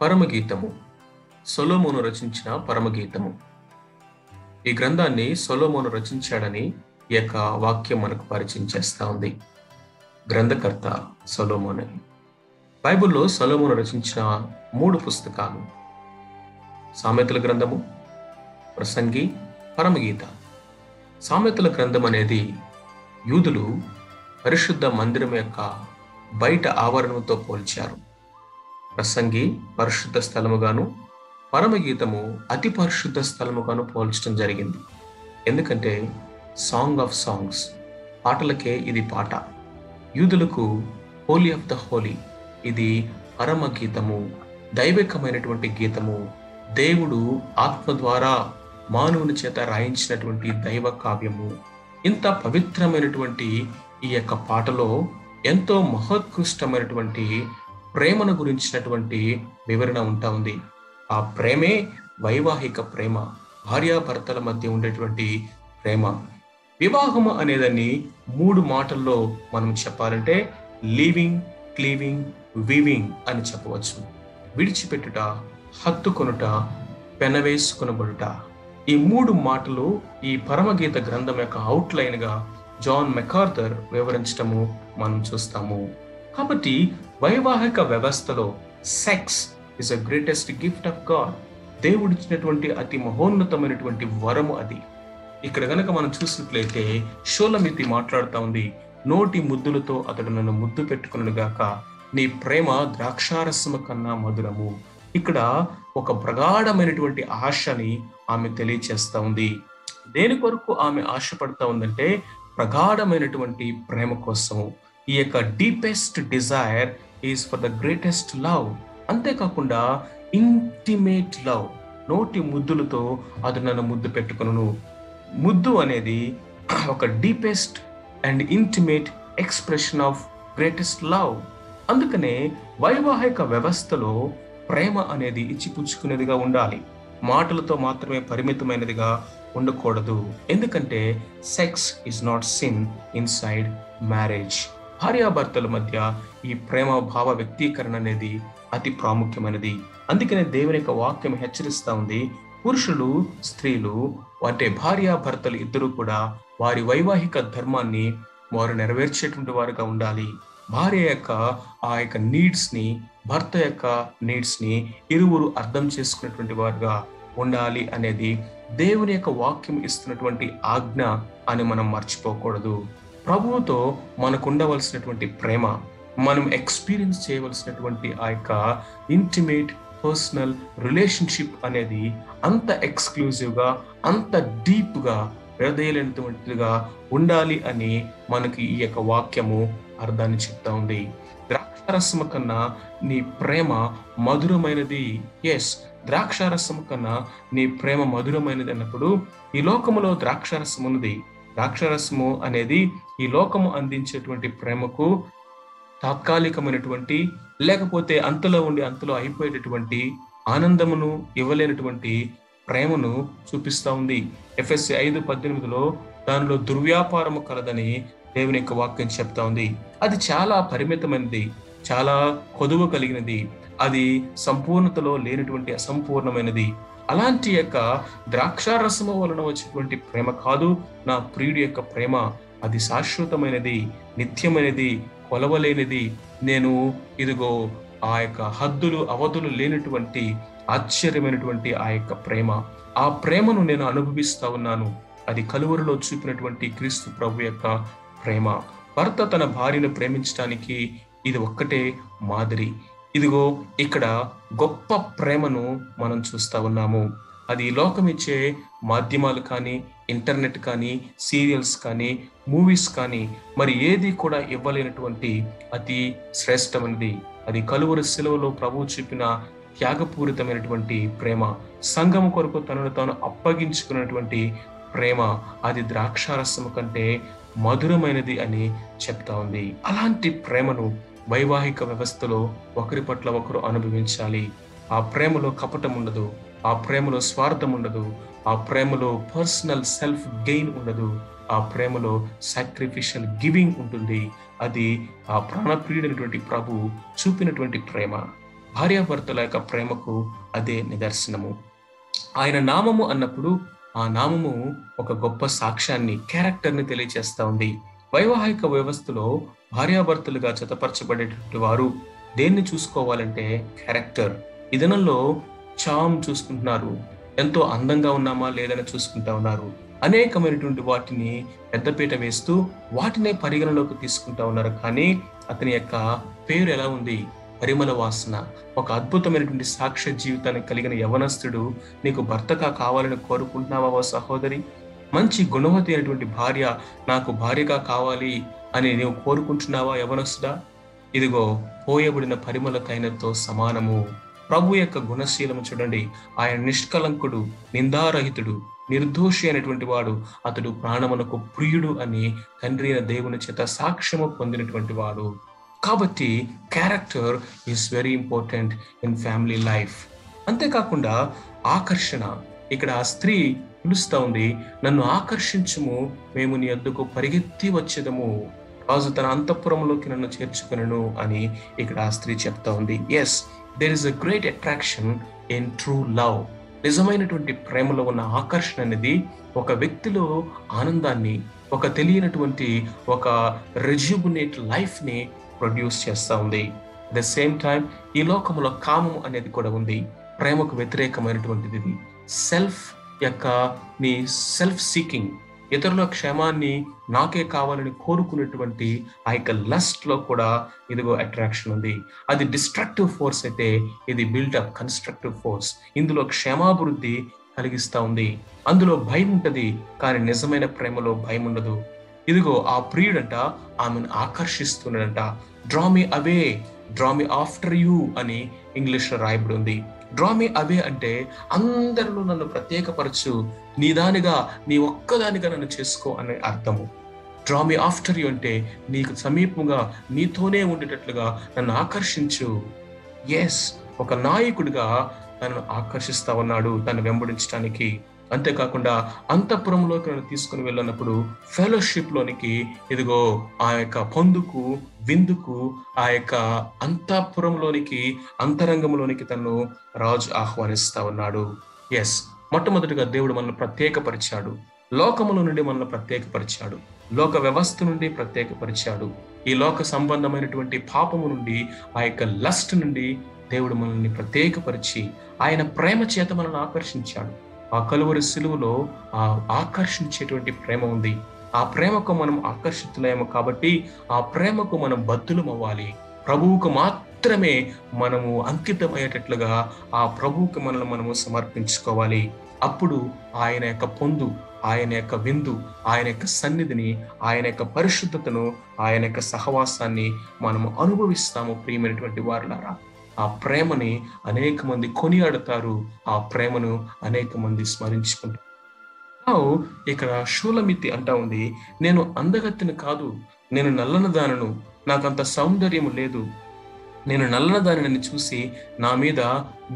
పరమగీతము, సొలొమోను రచించిన పరమగీతము. ఈ గ్రంథాన్ని సొలొమోను రచించాడని ఈ యొక్క వాక్యం మనకు పరిచయం చేస్తా ఉంది. గ్రంథకర్త సొలొమోనే. బైబిల్లో సొలొమోను రచించిన 3 పుస్తకాలు: సామెతల గ్రంథము, ప్రసంగి, పరమగీత. సామెతల గ్రంథం అనేది యూదులు పరిశుద్ధ మందిరం యొక్క బయట ఆవరణంతో పోల్చారు. ప్రసంగి పరిశుద్ధ స్థలముగాను, పరమగీతము అతి పరిశుద్ధ స్థలముగాను పోల్చడం జరిగింది. ఎందుకంటే సాంగ్ ఆఫ్ సాంగ్స్, పాటలకే ఇది పాట. యూదులకు హోలీ ఆఫ్ ద హోలీ, ఇది పరమగీతము, దైవికమైనటువంటి గీతము. దేవుడు ఆత్మ ద్వారా మానవుని చేత రాయించినటువంటి దైవ కావ్యము. ఇంత పవిత్రమైనటువంటి ఈ యొక్క పాటలో ఎంతో మహోత్కృష్టమైనటువంటి ప్రేమను గురించినటువంటి వివరణ ఉంటా ఉంది. ఆ ప్రేమే వైవాహిక ప్రేమ, భార్యాభర్తల మధ్య ఉండేటువంటి ప్రేమ. వివాహము అనేదాన్ని 3 మాటల్లో మనం చెప్పాలంటే లీవింగ్, క్లీవింగ్, వీవింగ్ అని చెప్పవచ్చు. విడిచిపెట్టుట, హత్తుకొనుట, పెనవేసుకొనబడుట. ఈ 3 మాటలు ఈ పరమగీత గ్రంథం యొక్క అవుట్లైన్ గా జాన్ మెకార్థర్ వివరించటము మనం చూస్తాము. కాబట్టి వైవాహిక వ్యవస్థలో sex is a greatest gift of God. దేవుడిచ్చినటువంటి అతి మహోన్నతమైనటువంటి వరము అది. ఇక్కడ గనక మనం చూసినట్లయితే షోలమితి మాట్లాడుతూ ఉంది, నోటి ముద్దులతో అతడు నన్ను ముద్దు పెట్టుకును గాక, నీ ప్రేమ ద్రాక్షారసము కన్నా మధురము. ఇక్కడ ఒక ప్రగాఢమైనటువంటి ఆశని ఆమె తెలియచేస్తా ఉంది. దేని కొరకు ఆమె ఆశపడతా ఉందంటే ప్రగాఢమైనటువంటి ప్రేమ కోసం. ఈ యొక్క deepest Dzire is for the greatest love. అంతేకాకుండా ఇంటిమేట్ లవ్, నోటి ముద్దులతో అది నన్ను ముద్దు పెట్టుకును. ముద్దు అనేది ఒక deepest and intimate expression of greatest love. అందుకనే వైవాహిక వ్యవస్థలో ప్రేమ అనేది ఇచ్చిపుచ్చుకునేదిగా ఉండాలి, మాటలతో మాత్రమే పరిమితమైనదిగా ఉండకూడదు. ఎందుకంటే sex is not sin inside marriage. భార్యాభర్తల మధ్య ఈ ప్రేమ భావ వ్యక్తీకరణ అనేది అతి ప్రాముఖ్యమైనది. అందుకనే దేవుని యొక్క వాక్యం హెచ్చరిస్తా ఉంది, పురుషులు స్త్రీలు అంటే భార్యాభర్తలు ఇద్దరు కూడా వారి వైవాహిక ధర్మాన్ని వారు నెరవేర్చేటువంటి వారుగా ఉండాలి. భార్య యొక్క ఆ యొక్క నీడ్స్ ని, భర్త యొక్క నీడ్స్ ని ఇరువురు అర్థం చేసుకునేటువంటి వారుగా ఉండాలి అనేది దేవుని యొక్క వాక్యం ఇస్తున్నటువంటి ఆజ్ఞ అని మనం మర్చిపోకూడదు. ప్రభువుతో మనకు ఉండవలసినటువంటి ప్రేమ, మనం ఎక్స్పీరియన్స్ చేయవలసినటువంటి ఆ యొక్క ఇంటిమేట్ పర్సనల్ రిలేషన్షిప్ అనేది అంత ఎక్స్క్లూజివ్గా, అంత డీప్గా, హృదయమైనటువంటిదిగా ఉండాలి అని మనకి ఈ యొక్క వాక్యము అర్థాన్ని చెప్తా ఉంది. ద్రాక్షారసము కన్నా నీ ప్రేమ మధురమైనది. ఎస్, ద్రాక్షారసము కన్నా నీ ప్రేమ మధురమైనది అన్నప్పుడు ఈ లోకములో ద్రాక్షారసం ఉన్నది. ద్రాక్షారసము అనేది ఈ లోకము అందించేటువంటి ప్రేమకు తాత్కాలికమైనటువంటి, లేకపోతే అంతలో ఉండి అంతలో అయిపోయేటటువంటి ఆనందమును ఇవ్వలేనటువంటి ప్రేమను చూపిస్తా ఉంది. ఎఫెసీ 5:18 దానిలో దుర్వ్యాపారము కలదని దేవుని యొక్క వాక్యం చెప్తా ఉంది. అది చాలా పరిమితమైనది, చాలా కొదువ కలిగినది, అది సంపూర్ణతలో లేనటువంటి అసంపూర్ణమైనది. అలాంటి యొక్క ద్రాక్షారసము వలన వచ్చేటువంటి ప్రేమ కాదు నా ప్రియుడి యొక్క ప్రేమ. అది శాశ్వతమైనది, నిత్యమైనది, కొలవలేనిది. నేను ఇదిగో ఆ యొక్క హద్దులు అవధులు లేనటువంటి ఆశ్చర్యమైనటువంటి ఆ యొక్క ప్రేమ, ఆ ప్రేమను నేను అనుభవిస్తా ఉన్నాను. అది కలువరిలో చూపినటువంటి క్రీస్తు ప్రభు యొక్క ప్రేమ. భర్త తన భార్యను ప్రేమించడానికి ఇది ఒక్కటే మాదిరి. ఇదిగో ఇక్కడ గొప్ప ప్రేమను మనం చూస్తా ఉన్నాము. అది లోకం ఇచ్చే మాధ్యమాలు కానీ, ఇంటర్నెట్ కానీ, సీరియల్స్ కానీ, మూవీస్ కానీ మరి ఏది కూడా ఇవ్వలేనటువంటి అతి శ్రేష్టమైనది. అది కలువరి శిలువలో ప్రభువు చూపిన త్యాగపూరితమైనటువంటి ప్రేమ, సంఘము కొరకు తనను తాను అప్పగించుకున్నటువంటి ప్రేమ. అది ద్రాక్షారసము కంటే మధురమైనది అని చెప్తా ఉంది. అలాంటి ప్రేమను వైవాహిక వ్యవస్థలో ఒకరి పట్ల ఒకరు అనుభవించాలి. ఆ ప్రేమలో కపటం ఉండదు, ఆ ప్రేమలో స్వార్థం ఉండదు, ఆ ప్రేమలో పర్సనల్ సెల్ఫ్ గెయిన్ ఉండదు, ఆ ప్రేమలో సాక్రిఫిషియల్ గివింగ్ ఉంటుంది. అది ఆ ప్రాణప్రియుడైనటువంటి ప్రభు చూపినటువంటి ప్రేమ. భార్యాభర్తల యొక్క ప్రేమకు అదే నిదర్శనము. ఆయన నామము అన్నప్పుడు ఆ నామము ఒక గొప్ప సాక్ష్యాన్ని, క్యారెక్టర్ని తెలియజేస్తా ఉంది. వైవాహిక వ్యవస్థలో భార్యాభర్తలుగా జతపరచబడేటువంటి వారు దేన్ని చూసుకోవాలంటే క్యారెక్టర్. ఈ దినంలో చామ్ చూసుకుంటున్నారు, ఎంతో అందంగా ఉన్నామా లేదని చూసుకుంటా ఉన్నారు. అనేకమైనటువంటి వాటిని పెద్దపీట వేస్తూ వాటినే పరిగణలోకి తీసుకుంటా ఉన్నారు. కానీ అతని యొక్క పేరు ఎలా ఉంది? పరిమళ వాసన. ఒక అద్భుతమైనటువంటి సాక్ష్య జీవితాన్ని కలిగిన యవనస్తుడు నీకు భర్తగా కావాలని కోరుకుంటున్నావా ఓ సహోదరి? మంచి గుణవతి అయినటువంటి భార్య నాకు భార్యగా కావాలి అని నీవు కోరుకుంటున్నావా యవనస్తుడా? ఇదిగో పోయబడిన పరిమళ తైలతో సమానము. ప్రభు యొక్క గుణశీలము చూడండి. ఆయన నిష్కలంకుడు, నిందారహితుడు, నిర్దోషి అయినటువంటి వాడు. అతడు ప్రాణమునకు ప్రియుడు అని తండ్రి అయిన దేవుని చేత సాక్ష్యము పొందినటువంటి వాడు. కాబట్టి character is very important in family life. అంతేకాకుండా ఆకర్షణ. ఇక్కడ ఆ స్త్రీ పిలుస్తా ఉంది, నన్ను ఆకర్షించుము, మేము నీ యొద్దకు పరిగెత్తి వచ్చేదము, రాజు తన అంతఃపురంలోకి నన్ను చేర్చుకొనెను అని ఇక్కడ ఆ స్త్రీ చెప్తా ఉంది. Yes, there is a great attraction in true love. నిజమైనటువంటి ప్రేమలో ఉన్న ఆకర్షణ అనేది ఒక వ్యక్తిలో ఆనందాన్ని, ఒక తెలియనటువంటి ఒక రెజ్యూబునేట్ లైఫ్ ని ప్రొడ్యూస్ చేస్తా ఉంది. అట్ ద సేమ్ టైం ఈ లోకంలో కామం అనేది కూడా ఉంది. ప్రేమకు వ్యతిరేకమైనటువంటిది ఇది. నీ సెల్ఫ్ సీకింగ్, ఇతరుల క్షేమాన్ని నాకే కావాలని కోరుకునేటువంటి ఆ యొక్క లస్ట్ లో కూడా ఇదిగో అట్రాక్షన్ ఉంది. అది డిస్ట్రక్టివ్ ఫోర్స్ అయితే ఇది బిల్డప్ కన్స్ట్రక్టివ్ ఫోర్స్. ఇందులో క్షేమాభివృద్ధి కలిగిస్తా ఉంది. అందులో భయం ఉంటది, కానీ నిజమైన ప్రేమలో భయం ఉండదు. ఇదిగో ఆ ప్రియుడంట ఆమెను ఆకర్షిస్తున్నాడంట. Draw me away, draw me after you అని ఇంగ్లీష్ లో రాయబడి ఉంది. డ్రా మీ అవే అంటే అందరిలో నన్ను ప్రత్యేకపరచు, నీదానిగా, నీ ఒక్కదానిగా నన్ను చేసుకో అనే అర్థము. డ్రా మీ ఆఫ్టర్ యూ అంటే నీకు సమీపంగా, నీతోనే ఉండేటట్లుగా నన్ను ఆకర్షించు. ఎస్, ఒక నాయకుడిగా తనను ఆకర్షిస్తా ఉన్నాడు తను వెంబడించడానికి. అంతేకాకుండా అంతఃపురంలోకి నన్ను తీసుకుని వెళ్ళినప్పుడు ఫెలోషిప్ లోనికి, ఇదిగో ఆ యొక్క పొందుకు, విందుకు, ఆ యొక్క అంతఃపురంలోనికి, అంతరంగంలోనికి తను రాజు ఆహ్వానిస్తా ఉన్నాడు. ఎస్, మొట్టమొదటిగా దేవుడు మనల్ని ప్రత్యేకపరిచాడు. లోకముల నుండి మనల్ని ప్రత్యేకపరిచాడు. లోక వ్యవస్థ నుండి ప్రత్యేకపరిచాడు. ఈ లోక సంబంధమైనటువంటి పాపము నుండి, ఆ యొక్క లస్ట్ నుండి దేవుడు మనల్ని ప్రత్యేకపరిచి ఆయన ప్రేమ చేత మనల్ని ఆకర్షించాడు. ఆ కలువరి సిలువలో ఆ ఆకర్షించేటువంటి ప్రేమ ఉంది. ఆ ప్రేమకు మనం ఆకర్షితులేము కాబట్టి ఆ ప్రేమకు మనం బద్దులం అవ్వాలి. ప్రభువుకు మాత్రమే మనము అంకితమయ్యేటట్లుగా ఆ ప్రభువుకి మనల్ని మనము సమర్పించుకోవాలి. అప్పుడు ఆయన యొక్క పొందు, ఆయన యొక్క విందు, ఆయన యొక్క సన్నిధిని, ఆయన యొక్క పరిశుద్ధతను, ఆయన యొక్క సహవాసాన్ని మనము అనుభవిస్తాము. ప్రియమైనటువంటి వారులారా, ఆ ప్రేమని అనేక మంది కొనియాడతారు. ఆ ప్రేమను అనేక మంది స్మరించుకుంటారు. ఇక్కడ షూలమితి అంటా ఉంది, నేను అందగత్తెను కాదు, నేను నల్లనదానను, నాకంత సౌందర్యం లేదు. నేను నల్లనదానిని చూసి నా మీద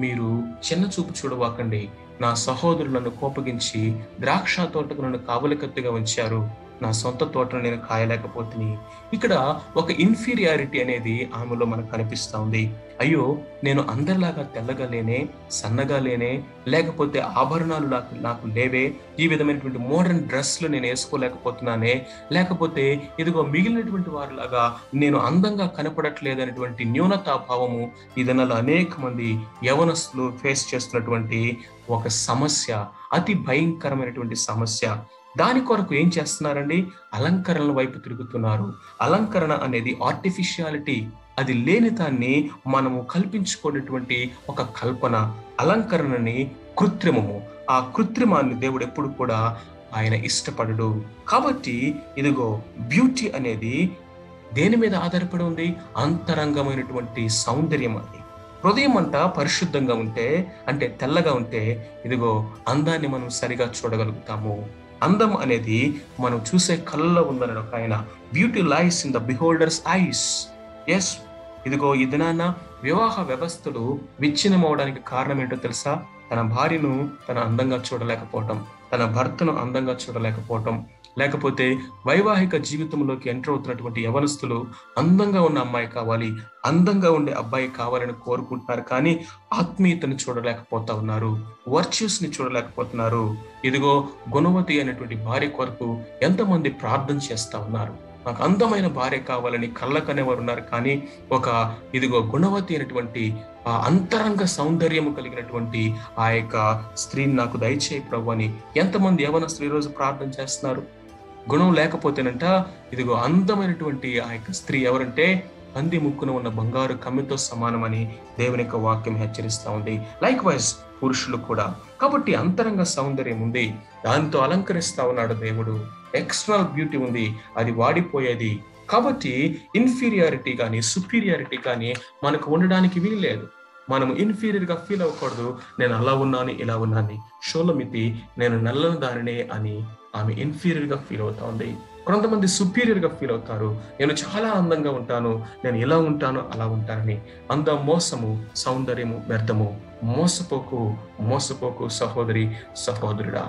మీరు చిన్న చూపు చూడవాకండి. నా సహోదరులు నన్ను కోపగించి ద్రాక్ష తోటకు నన్ను కావలికత్తుగా ఉంచారు. నా సొంత తోటను నేను కాయలేకపోతుని. ఇక్కడ ఒక ఇన్ఫీరియారిటీ అనేది ఆమెలో మనకు కనిపిస్తా ఉంది. అయ్యో, నేను అందరిలాగా తెల్లగా లేనే, సన్నగా లేనే, లేకపోతే ఆభరణాలు నాకు లేవే, ఈ విధమైనటువంటి మోడర్న్ డ్రెస్లు నేను వేసుకోలేకపోతున్నానే, లేకపోతే ఇదిగో మిగిలినటువంటి వారిలాగా నేను అందంగా కనపడట్లేదనేటువంటి న్యూనతాభావము ఈ దినాల్లో అనేక మంది యవనస్తులు ఫేస్ చేస్తున్నటువంటి ఒక సమస్య, అతి భయంకరమైనటువంటి సమస్య. దాని కొరకు ఏం చేస్తున్నారండి? అలంకరణల వైపు తిరుగుతున్నారు. అలంకరణ అనేది ఆర్టిఫిషియాలిటీ, అది లేని దాన్ని మనము కల్పించుకునేటువంటి ఒక కల్పన. అలంకరణని కృత్రిమము. ఆ కృత్రిమాన్ని దేవుడు ఎప్పుడు కూడా ఆయన ఇష్టపడడు. కాబట్టి ఇదిగో బ్యూటీ అనేది దేని మీద ఆధారపడి ఉంది? అంతరంగమైనటువంటి సౌందర్యం. అది హృదయం అంతా పరిశుద్ధంగా ఉంటే, అంటే తెల్లగా ఉంటే, ఇదిగో అందాన్ని మనం సరిగా చూడగలుగుతాము. అందం అనేది మనం చూసే కళ్ళలో ఉందని ఒక ఆయన, beauty lies in the beholder's eyes. Yes, ఇదిగో ఈ దినాన వివాహ వ్యవస్థలు విచ్ఛిన్నమవడానికి కారణం ఏంటో తెలుసా? తన భార్యను తన అందంగా చూడలేకపోవటం, తన భర్తను అందంగా చూడలేకపోవటం, లేకపోతే వైవాహిక జీవితంలోకి ఎంటర్ అవుతున్నటువంటి యవనస్తులు అందంగా ఉన్న అమ్మాయి కావాలి, అందంగా ఉండే అబ్బాయి కావాలని కోరుకుంటున్నారు, కానీ ఆత్మీయతను చూడలేకపోతా ఉన్నారు, వర్చ్యూస్ ని చూడలేకపోతున్నారు. ఇదిగో గుణవతి అయినటువంటి భార్య కొరకు ఎంతమంది ప్రార్థన చేస్తా ఉన్నారు. నాకు అందమైన భార్య కావాలని కళ్ళకనేవారు ఉన్నారు, కానీ ఒక ఇదిగో గుణవతి అయినటువంటి ఆ అంతరంగ సౌందర్యము కలిగినటువంటి ఆ యొక్క స్త్రీని నాకు దయచేయి ప్రభు అని ఎంతమంది యవనస్తులు ఈరోజు ప్రార్థన చేస్తున్నారు. గుణం లేకపోతేనంట ఇదిగో అందమైనటువంటి ఆ యొక్క స్త్రీ ఎవరంటే పంది ముక్కున ఉన్న బంగారు కమ్మితో సమానమని దేవుని యొక్క వాక్యం హెచ్చరిస్తా ఉంది. లైక్ వైజ్ పురుషులు కూడా. కాబట్టి అంతరంగ సౌందర్యం ఉంది, దానితో అలంకరిస్తా ఉన్నాడు దేవుడు. ఎక్స్టర్నల్ బ్యూటీ ఉంది, అది వాడిపోయేది. కాబట్టి ఇన్ఫీరియారిటీ కానీ సుపీరియారిటీ కానీ మనకు ఉండడానికి వీల్లేదు. మనం ఇన్ఫీరియర్ గా ఫీల్ అవ్వకూడదు. నేను అలా ఉన్నాను, ఇలా ఉన్నాను. షూలమితి నేను నల్లని దానినే అని ఆమె ఇన్ఫీరియర్ గా ఫీల్ అవుతా ఉంది. కొంతమంది సుపీరియర్ గా ఫీల్ అవుతారు. నేను చాలా అందంగా ఉంటాను, నేను ఇలా ఉంటాను, అలా ఉంటానని. అందం మోసము, సౌందర్యము వ్యర్థము. మోసపోకు, మోసపోకు సహోదరి సహోదరుడా.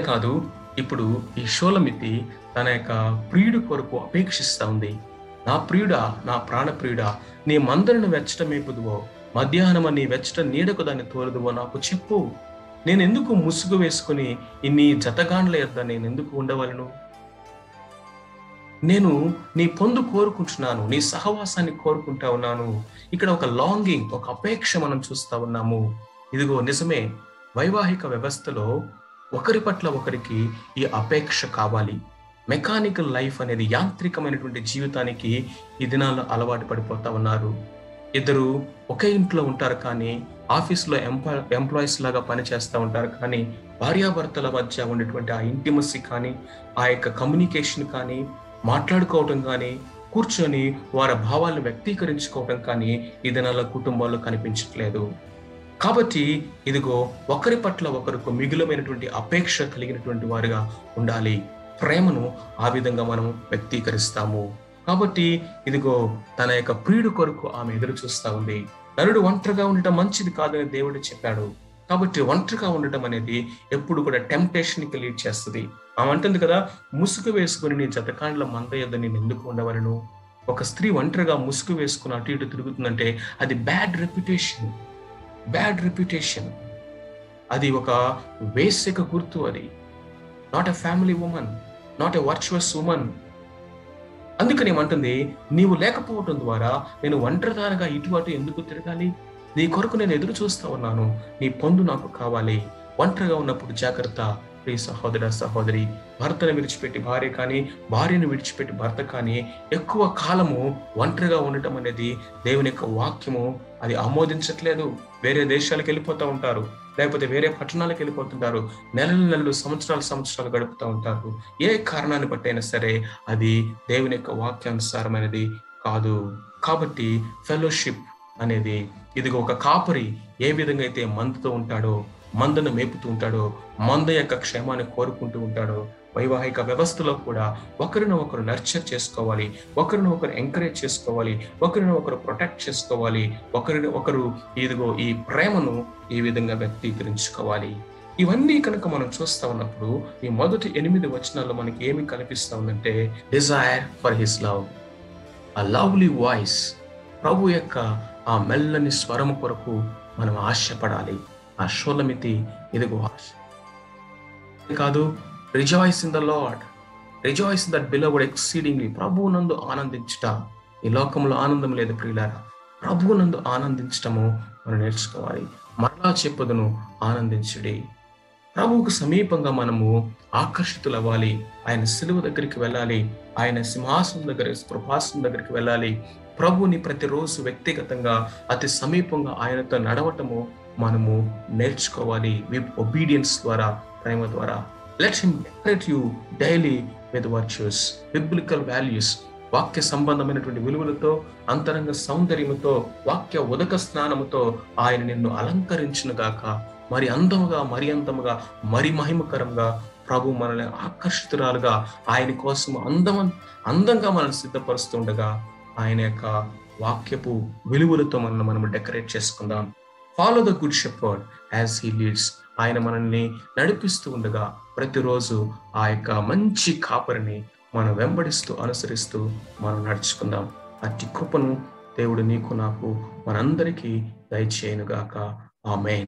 కాదు, ఇప్పుడు ఈ షూలమితి తన యొక్క ప్రియుడి కొరకు అపేక్షిస్తా ఉంది. నా ప్రియుడా, నా ప్రాణ ప్రియుడా, నీ మందరిని వెచ్చట మేపుదువో, మధ్యాహ్నం నీ వెచ్చట నీడకు దాన్ని తోలుదువో నాకు చెప్పు. నేను ఎందుకు ముసుగు వేసుకుని ఇన్ని జతగాండ్ల యొద్ద నేను ఎందుకు ఉండవలను? నేను నీ పొందు కోరుకుంటున్నాను, నీ సహవాసాన్ని కోరుకుంటా ఉన్నాను. ఇక్కడ ఒక లాంగింగ్, ఒక అపేక్ష మనం చూస్తా ఉన్నాము. ఇదిగో నిజమే, వైవాహిక వ్యవస్థలో ఒకరి పట్ల ఒకరికి ఈ అపేక్ష కావాలి. మెకానికల్ లైఫ్ అనేది, యాంత్రికమైనటువంటి జీవితానికి ఈ దినాల్లో అలవాటు పడిపోతా ఉన్నారు. ఇద్దరు ఒకే ఇంట్లో ఉంటారు, కానీ ఆఫీస్లో ఎంప్లాయీస్ లాగా పనిచేస్తూ ఉంటారు, కానీ భార్యాభర్తల మధ్య ఉండేటువంటి ఆ ఇంటిమసీ కానీ, ఆ యొక్క కమ్యూనికేషన్ కానీ, మాట్లాడుకోవటం కానీ, కూర్చొని వారి భావాలను వ్యక్తీకరించుకోవటం కానీ ఈ దినాల్లో కుటుంబాల్లో కనిపించట్లేదు. కాబట్టి ఇదిగో ఒకరి పట్ల ఒకరికి మిగులమైనటువంటి అపేక్ష కలిగినటువంటి వారుగా ఉండాలి. ప్రేమను ఆ విధంగా మనం వ్యక్తీకరిస్తాము. కాబట్టి ఇదిగో తన యొక్క ప్రియుడు కొరకు ఆమె ఎదురు చూస్తా ఉంది. నరుడు ఒంటరిగా ఉండటం మంచిది కాదని దేవుడు చెప్పాడు. కాబట్టి ఒంటరిగా ఉండటం అనేది ఎప్పుడు కూడా టెంప్టేషన్ కి లీడ్ చేస్తుంది. ఆమె అంటుంది కదా, ముసుగు వేసుకుని నీ జతకాండ్ల మంద యొద్ద నేను ఎందుకు ఉండవలను? ఒక స్త్రీ ఒంటరిగా ముసుగు వేసుకుని అటు ఇటు తిరుగుతుందంటే అది బ్యాడ్ రెప్యుటేషన్. అది ఒక వేశ్యక గుర్తు. అది not a family women, not a virtuous women. అందుకని ఏమంటుంది, నీవు లేకపోవటం ద్వారా నేను ఒంటరిదారుగా ఇటు అటు ఎందుకు తిరగాలి? నీ కొరకు నేను ఎదురు చూస్తా ఉన్నాను, నీ పొందు నాకు కావాలి. ఒంటరిగా ఉన్నప్పుడు జాగ్రత్త ప్రియ సహోదర సహోదరి. భర్తను విడిచిపెట్టి భార్య కానీ, భార్యను విడిచిపెట్టి భర్త కానీ ఎక్కువ కాలము ఒంటరిగా ఉండటం అనేది దేవుని యొక్క వాక్యము అది ఆమోదించట్లేదు. వేరే దేశాలకు వెళ్ళిపోతూ ఉంటారు, లేకపోతే వేరే పట్టణాలకు వెళ్ళిపోతుంటారు, నెలలు సంవత్సరాలు గడుపుతూ ఉంటారు. ఏ కారణాన్ని బట్టి అయినా సరే అది దేవుని యొక్క వాక్యానుసారమైనది కాదు. కాబట్టి ఫెలోషిప్ అనేది, ఇదిగో ఒక కాపరి ఏ విధంగా అయితే మందతో ఉంటాడో, మందను మేపుతూ ఉంటాడో, మంద యొక్క క్షేమాన్ని కోరుకుంటూ ఉంటాడో, వైవాహిక వ్యవస్థలో కూడా ఒకరిని ఒకరు నర్చర్ చేసుకోవాలి, ఒకరిని ఒకరు ఎంకరేజ్ చేసుకోవాలి, ఒకరిని ఒకరు ప్రొటెక్ట్ చేసుకోవాలి, ఒకరిని ఒకరు ఇదిగో ఈ ప్రేమను ఈ విధంగా వ్యక్తీకరించుకోవాలి. ఇవన్నీ కనుక మనం చూస్తా ఉన్నప్పుడు ఈ మొదటి 8 వచనాల్లో మనకి ఏమి కనిపిస్తా ఉందంటే, డిజైర్ ఫర్ హిస్ లవ్, ఆ లవ్లీ వాయిస్, ప్రభు యొక్క ఆ మెల్లని స్వరము కొరకు మనం ఆశపడాలి. ఆ షూలమితి ఇదిగో ఆశ కాదు, rejoice in the lord, rejoice in that beloved exceedingly. ప్రభువునందు ఆనందించుట. ఈ లోకంలో ఆనందం లేదు ప్రియులారా, ప్రభువునందు ఆనందించటము మనం నేర్చుకోవాలి. మరలా చెప్పుదును, ఆనందించుడి. ప్రభువుకు సమీపంగా మనము ఆకర్షితులవ్వాలి. ఆయన సిలువ దగ్గరికి వెళ్ళాలి, ఆయన సింహాసనం దగ్గర, కృపాసనం దగ్గరికి వెళ్ళాలి. ప్రభువుని ప్రతిరోజు వ్యక్తిగతంగా అతి సమీపంగా ఆయనతో నడవటము మనము నేర్చుకోవాలి. విత్ ఒబీడియన్స్ ద్వారా, ప్రేమ ద్వారా. Let him decorate you daily with virtues, biblical values, వాక్య సంబంధమైనటువంటి విలువలతో, అంతరంగ సౌందర్యముతో, వాక్య ఉదక స్నానముతో ఆయన నిన్ను అలంకరించును గాక. మరి అందముగా, మరి అంతముగా, మరి మహిమకరంగా ప్రభు మనల్ని ఆకర్షితురాలుగా ఆయన కోసం అందంగా మనల్ని సిద్ధపరుస్తుండగా ఆయన యొక్క వాక్యపు విలువలతో మనము డెకరేట్ చేసుకుందాం. Follow the good shepherd as he leads. ఆయన మనల్ని నడిపిస్తూ ఉండగా ప్రతిరోజు ఆ యొక్క మంచి కాపరిని మనం వెంబడిస్తూ అనుసరిస్తూ మనం నడుచుకుందాం. అట్టి కృపను దేవుడు నీకు నాకు మనందరికీ దయచేయునుగాక. ఆమేన్.